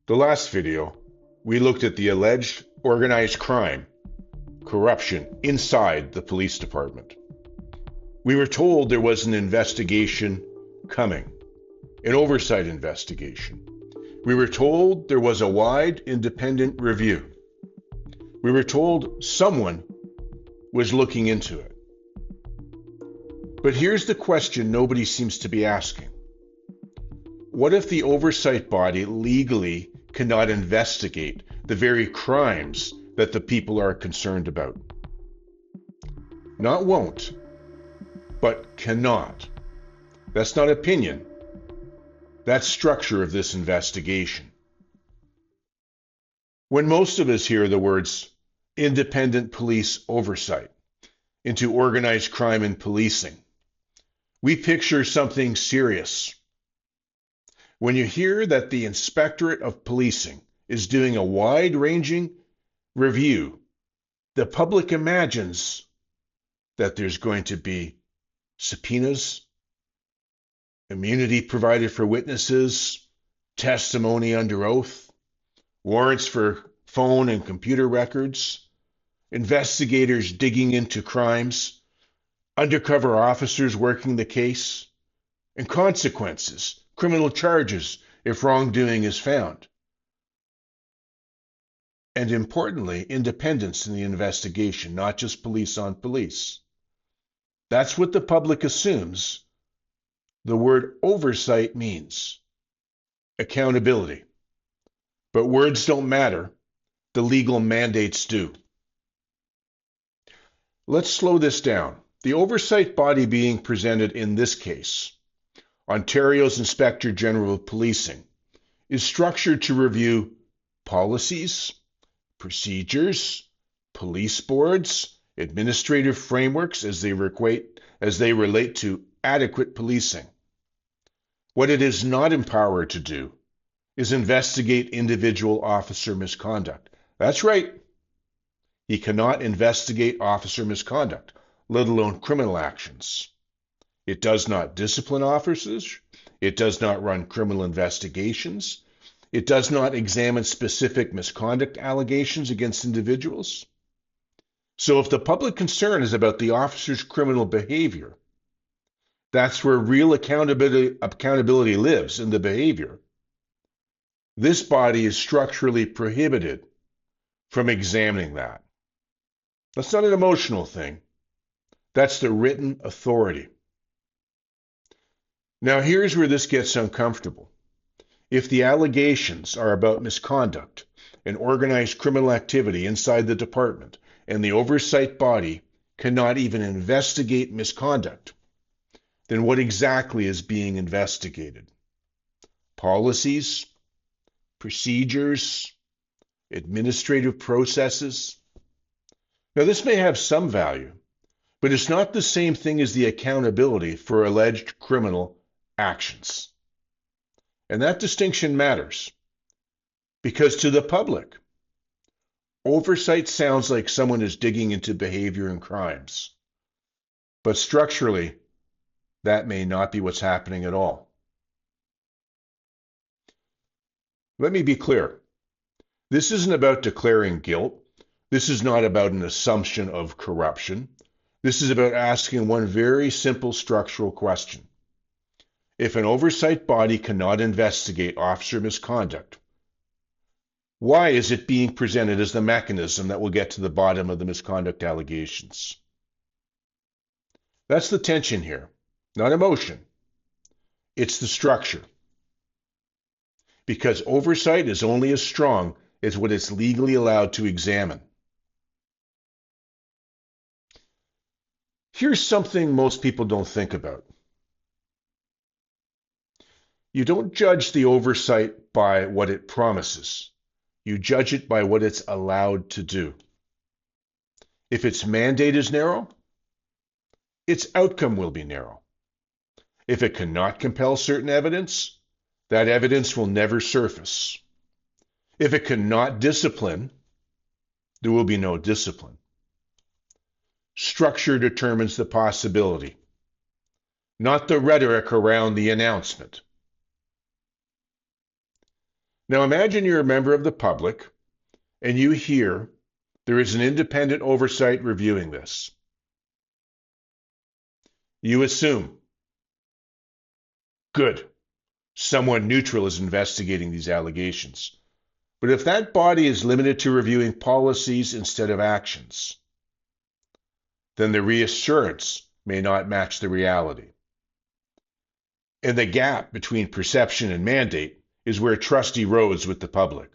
The last video, we looked at the alleged organized crime, corruption inside the police department. We were told there was an investigation coming, an oversight investigation. We were told there was a wide independent review. We were told someone was looking into it. But here's the question nobody seems to be asking. What if the oversight body legally cannot investigate the very crimes that the people are concerned about? Not won't, but cannot. That's not opinion. That's structure of this investigation. When most of us hear the words independent police oversight into organized crime and policing, we picture something serious. When you hear that the Inspectorate of Policing is doing a wide-ranging review, the public imagines that there's going to be subpoenas, immunity provided for witnesses, testimony under oath, warrants for phone and computer records, investigators digging into crimes, undercover officers working the case, and consequences, criminal charges if wrongdoing is found. And importantly, independence in the investigation, not just police on police. That's what the public assumes the word oversight means. Accountability. But words don't matter. The legal mandates do. Let's slow this down. The oversight body being presented in this case, Ontario's Inspector General of Policing, is structured to review policies, procedures, police boards, administrative frameworks as they relate to adequate policing. What it is not empowered to do is investigate individual officer misconduct. That's right. He cannot investigate officer misconduct, let alone criminal actions. It does not discipline officers. It does not run criminal investigations. It does not examine specific misconduct allegations against individuals. So if the public concern is about the officer's criminal behavior, that's where real accountability lives, in the behavior. This body is structurally prohibited from examining that. That's not an emotional thing. That's the written authority. Now here's where this gets uncomfortable. If the allegations are about misconduct and organized criminal activity inside the department, and the oversight body cannot even investigate misconduct, then what exactly is being investigated? Policies, procedures, administrative processes? Now, this may have some value, but it's not the same thing as the accountability for alleged criminal actions. And that distinction matters, because to the public, oversight sounds like someone is digging into behavior and crimes. But structurally, that may not be what's happening at all. Let me be clear. This isn't about declaring guilt. This is not about an assumption of corruption. This is about asking one very simple structural question. If an oversight body cannot investigate officer misconduct, why is it being presented as the mechanism that will get to the bottom of the misconduct allegations? That's the tension here, not emotion. It's the structure. Because oversight is only as strong as what it's legally allowed to examine. Here's something most people don't think about. You don't judge the oversight by what it promises. You judge it by what it's allowed to do. If its mandate is narrow, its outcome will be narrow. If it cannot compel certain evidence, that evidence will never surface. If it cannot discipline, there will be no discipline. Structure determines the possibility, not the rhetoric around the announcement. Now imagine you're a member of the public and you hear there is an independent oversight reviewing this. You assume, good, someone neutral is investigating these allegations. But if that body is limited to reviewing policies instead of actions, then the reassurance may not match the reality. And the gap between perception and mandate is where trust erodes with the public.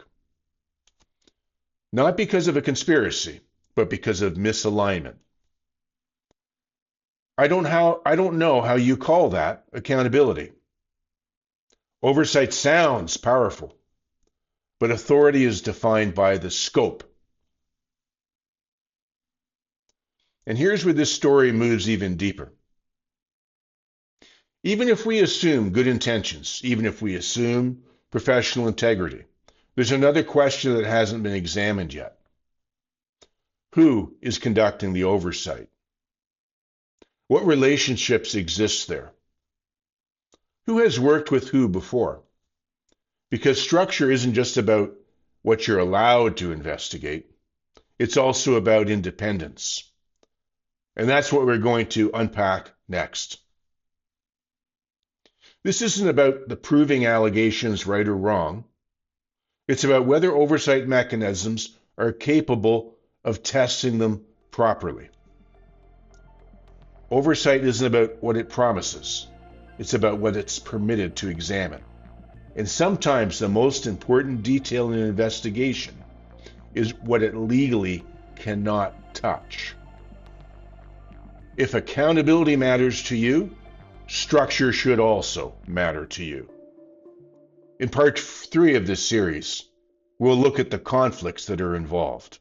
Not because of a conspiracy, but because of misalignment. I don't know how you call that accountability. Oversight sounds powerful, but authority is defined by the scope. And here's where this story moves even deeper. Even if we assume good intentions, even if we assume professional integrity, there's another question that hasn't been examined yet. Who is conducting the oversight? What relationships exist there? Who has worked with who before? Because structure isn't just about what you're allowed to investigate. It's also about independence. And that's what we're going to unpack next. This isn't about the proving allegations right or wrong. It's about whether oversight mechanisms are capable of testing them properly. Oversight isn't about what it promises. It's about what it's permitted to examine. And sometimes the most important detail in an investigation is what it legally cannot touch. If accountability matters to you, structure should also matter to you. In part 3 of this series, we'll look at the conflicts that are involved.